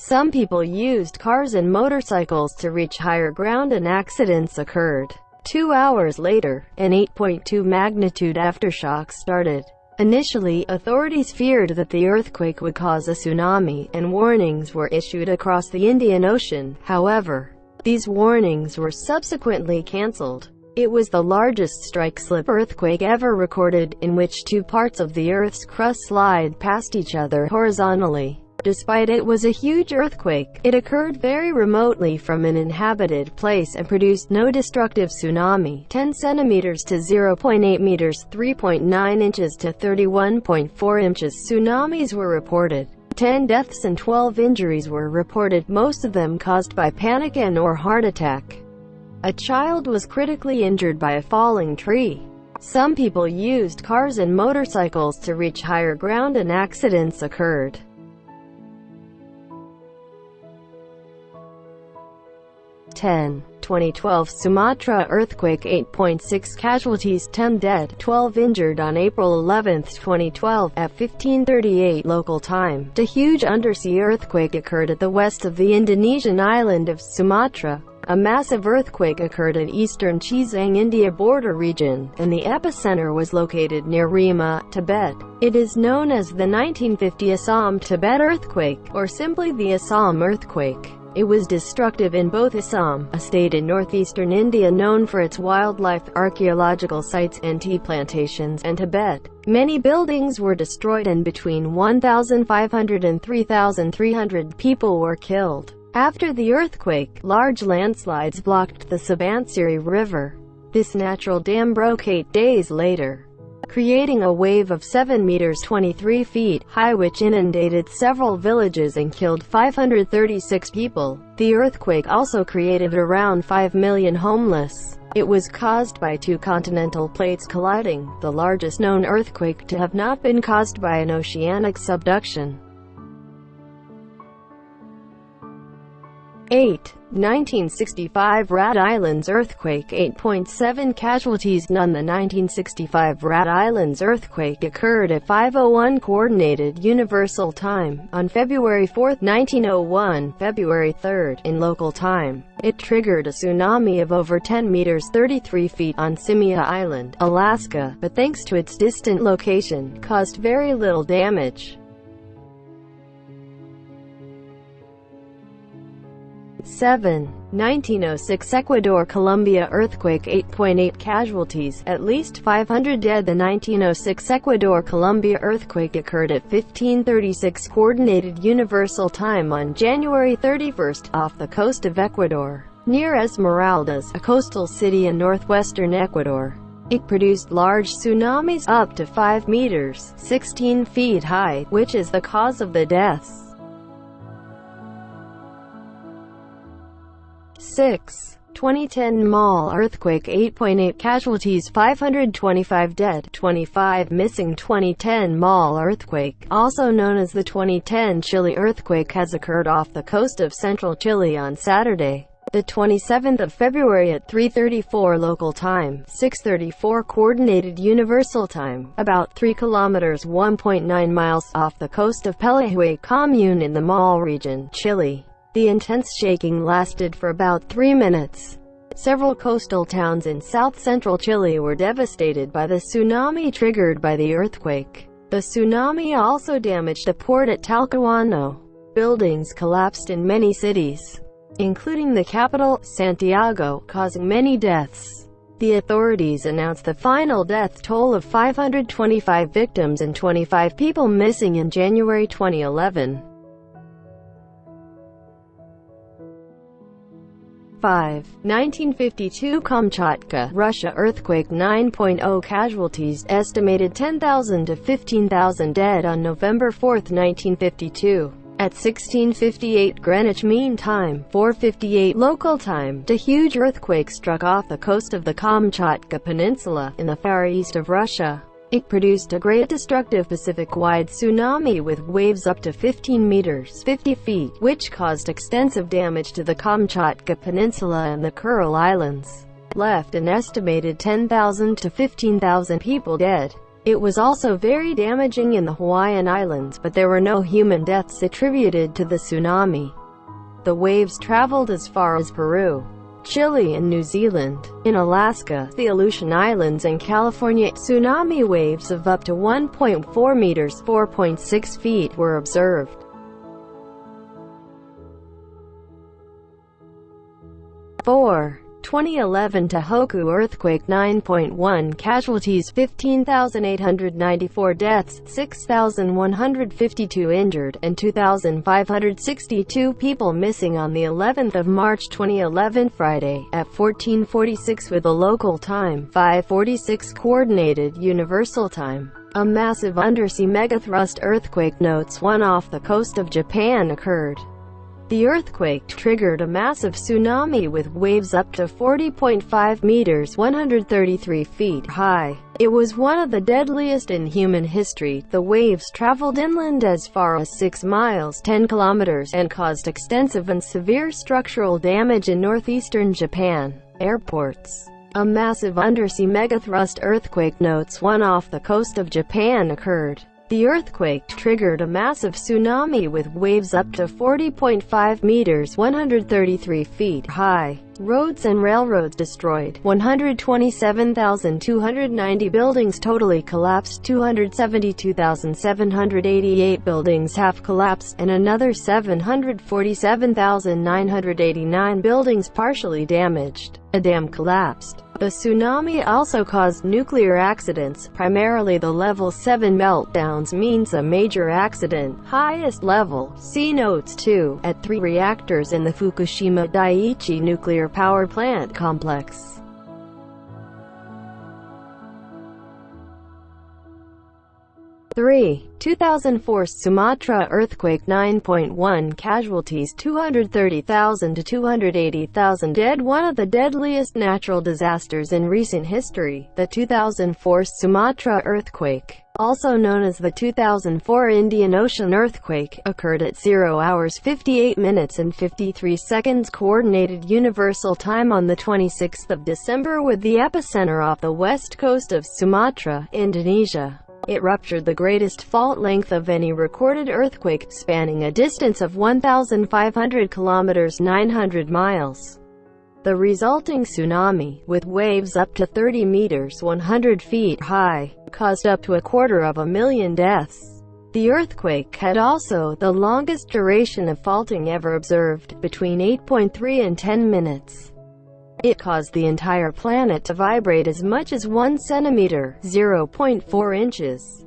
Some people used cars and motorcycles to reach higher ground and accidents occurred. 2 hours later, an 8.2 magnitude aftershock started. Initially, authorities feared that the earthquake would cause a tsunami, and warnings were issued across the Indian Ocean. However, these warnings were subsequently cancelled. It was the largest strike-slip earthquake ever recorded, in which two parts of the Earth's crust slide past each other horizontally. Despite it was a huge earthquake, it occurred very remotely from an inhabited place and produced no destructive tsunami. 10 centimeters to 0.8 meters, 3.9 inches to 31.4 inches tsunamis were reported. 10 deaths and 12 injuries were reported, most of them caused by panic and/or heart attack. A child was critically injured by a falling tree. Some people used cars and motorcycles to reach higher ground and accidents occurred. 2012 Sumatra earthquake, 8.6 casualties, 10 dead, 12 injured on April 11, 2012, at 15:38 local time. A huge undersea earthquake occurred at the west of the Indonesian island of Sumatra. A massive earthquake occurred at eastern Chizang India border region, and the epicenter was located near Rima, Tibet. It is known as the 1950 Assam-Tibet earthquake, or simply the Assam earthquake. It was destructive in both Assam, a state in northeastern India known for its wildlife, archaeological sites, and tea plantations, and Tibet. Many buildings were destroyed and between 1,500 and 3,300 people were killed. After the earthquake, large landslides blocked the Subansiri River. This natural dam broke 8 days later, creating a wave of 7 meters 23 feet high which inundated several villages and killed 536 people. The earthquake also created around 5 million homeless. It was caused by two continental plates colliding, the largest known earthquake to have not been caused by an oceanic subduction. 8. 1965 Rat Islands earthquake, 8.7 casualties. None. The 1965 Rat Islands earthquake occurred at 5:01 Coordinated Universal Time, on February 4, 1901, February 3, in local time. It triggered a tsunami of over 10 meters 33 feet on Simia Island, Alaska, but thanks to its distant location, caused very little damage. 7. 1906 Ecuador-Colombia earthquake, 8.8 casualties, at least 500 dead. The 1906 Ecuador-Colombia earthquake occurred at 15:36 Coordinated Universal Time on January 31, off the coast of Ecuador, near Esmeraldas, a coastal city in northwestern Ecuador. It produced large tsunamis, up to 5 meters, 16 feet high, which is the cause of the deaths. 6. 2010 Mall earthquake, 8.8 casualties, 525 dead, 25 missing. 2010 Mall earthquake, also known as the 2010 Chile earthquake, has occurred off the coast of central Chile on Saturday, the 27th of February at 3:34 local time, 6:34 Coordinated Universal Time, about 3 kilometers 1.9 miles off the coast of Pelehue commune in the Mall region, Chile. The intense shaking lasted for about 3 minutes. Several coastal towns in south-central Chile were devastated by the tsunami triggered by the earthquake. The tsunami also damaged a port at Talcahuano. Buildings collapsed in many cities, including the capital, Santiago, causing many deaths. The authorities announced the final death toll of 525 victims and 25 people missing in January 2011. 5. 1952 Kamchatka, Russia earthquake, 9.0 casualties, estimated 10,000 to 15,000 dead on November 4, 1952. At 16:58 Greenwich Mean Time, 4:58 local time, a huge earthquake struck off the coast of the Kamchatka Peninsula, in the far east of Russia. It produced a great destructive Pacific-wide tsunami with waves up to 15 meters 50 feet, which caused extensive damage to the Kamchatka Peninsula and the Kuril Islands, left an estimated 10,000 to 15,000 people dead. It was also very damaging in the Hawaiian Islands, but there were no human deaths attributed to the tsunami. The waves traveled as far as Peru, Chile and New Zealand. In Alaska, the Aleutian Islands and California, tsunami waves of up to 1.4 meters (4.6 feet) were observed. 4. 2011 Tohoku earthquake 9.1 casualties 15,894 deaths, 6,152 injured, and 2,562 people missing on the 11th of March 2011 Friday, at 14:46 with a local time, 5:46 Coordinated Universal Time. A massive undersea megathrust earthquake notes 1 off the coast of Japan occurred. The earthquake triggered a massive tsunami with waves up to 40.5 meters (133 feet) high. It was one of the deadliest in human history. The waves traveled inland as far as 6 miles (10 kilometers) and caused extensive and severe structural damage in northeastern Japan. Airports. A massive undersea megathrust earthquake notes 1 off the coast of Japan occurred. The earthquake triggered a massive tsunami with waves up to 40.5 meters (133 feet) high. Roads and railroads destroyed. 127,290 buildings totally collapsed. 272,788 buildings half collapsed, and another 747,989 buildings partially damaged. A dam collapsed. The tsunami also caused nuclear accidents, primarily the level 7 meltdowns means a major accident, highest level, see notes 2, at 3 reactors in the Fukushima Daiichi nuclear power plant complex. 3. 2004 Sumatra earthquake 9.1 casualties 230,000 to 280,000 dead. One of the deadliest natural disasters in recent history, the 2004 Sumatra earthquake, also known as the 2004 Indian Ocean earthquake, occurred at 0 hours 58 minutes and 53 seconds Coordinated Universal Time on the 26th of December with the epicenter off the west coast of Sumatra, Indonesia. It ruptured the greatest fault length of any recorded earthquake, spanning a distance of 1,500 kilometers (900 miles). The resulting tsunami, with waves up to 30 meters (100 feet) high, caused up to 250,000 deaths. The earthquake had also the longest duration of faulting ever observed, between 8.3 and 10 minutes. It caused the entire planet to vibrate as much as 1 centimeter (0.4 inches).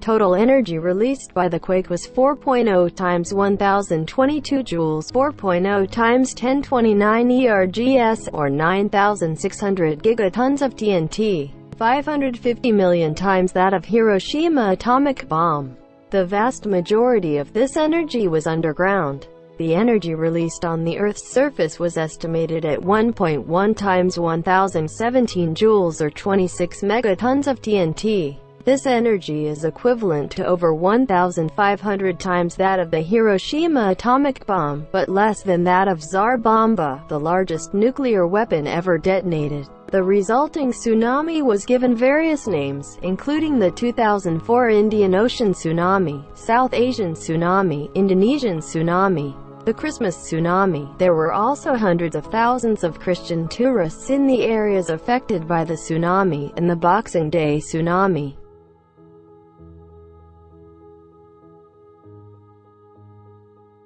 Total energy released by the quake was 4.0 times 1022 joules, 4.0 times 1029 ERGS, or 9,600 gigatons of TNT, 550 million times that of Hiroshima atomic bomb. The vast majority of this energy was underground. The energy released on the Earth's surface was estimated at 1.1 times 1017 joules or 26 megatons of TNT. This energy is equivalent to over 1,500 times that of the Hiroshima atomic bomb, but less than that of Tsar Bomba, the largest nuclear weapon ever detonated. The resulting tsunami was given various names, including the 2004 Indian Ocean tsunami, South Asian tsunami, Indonesian tsunami, the Christmas tsunami. There were also hundreds of thousands of Christian tourists in the areas affected by the tsunami, and the Boxing Day tsunami.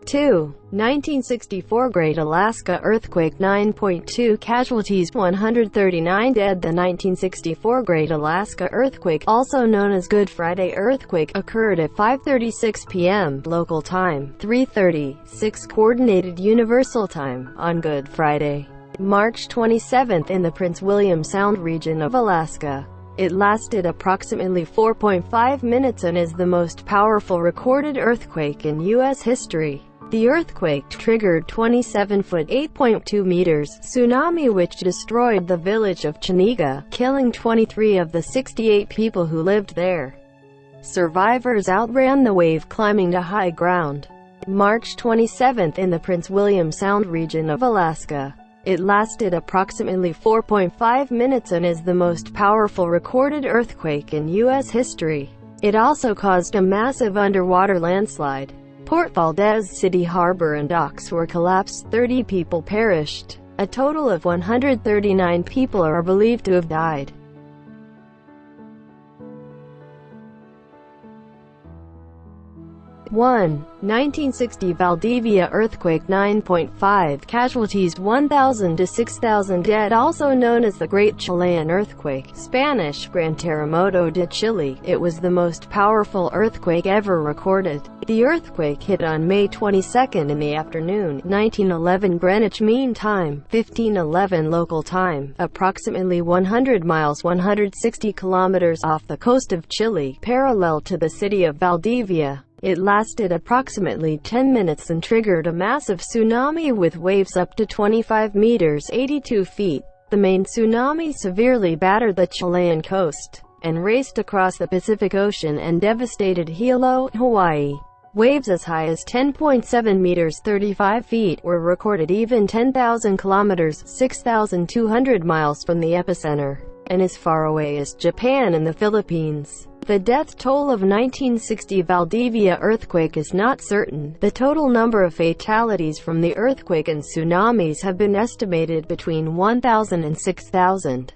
2. 1964 Great Alaska Earthquake 9.2 casualties 139 dead. The 1964 Great Alaska Earthquake, also known as Good Friday Earthquake, occurred at 5:36 p.m. local time, 3:36 Coordinated Universal Time, on Good Friday, March 27 in the Prince William Sound region of Alaska. It lasted approximately 4.5 minutes and is the most powerful recorded earthquake in U.S. history. The earthquake triggered 27-foot (8.2 meters) tsunami which destroyed the village of Chiniga, killing 23 of the 68 people who lived there. Survivors outran the wave climbing to high ground. March 27 in the Prince William Sound region of Alaska. It lasted approximately 4.5 minutes and is the most powerful recorded earthquake in U.S. history. It also caused a massive underwater landslide. Port Valdez City Harbor and docks were collapsed. 30 people perished. A total of 139 people are believed to have died. 1. 1960 Valdivia earthquake, 9.5 casualties, 1,000 to 6,000 dead, also known as the Great Chilean Earthquake, Spanish Gran Terremoto de Chile. It was the most powerful earthquake ever recorded. The earthquake hit on May 22 in the afternoon, 1911 Greenwich Mean Time, 1511 local time, approximately 100 miles 160 kilometers off the coast of Chile, parallel to the city of Valdivia. It lasted approximately 10 minutes and triggered a massive tsunami with waves up to 25 meters 82 feet. The main tsunami severely battered the Chilean coast and raced across the Pacific Ocean and devastated Hilo, Hawaii. Waves as high as 10.7 meters 35 feet were recorded, even 10,000 kilometers 6,200 miles from the epicenter, and as far away as Japan and the Philippines. The death toll of 1960 Valdivia earthquake is not certain. The total number of fatalities from the earthquake and tsunamis have been estimated between 1,000 and 6,000.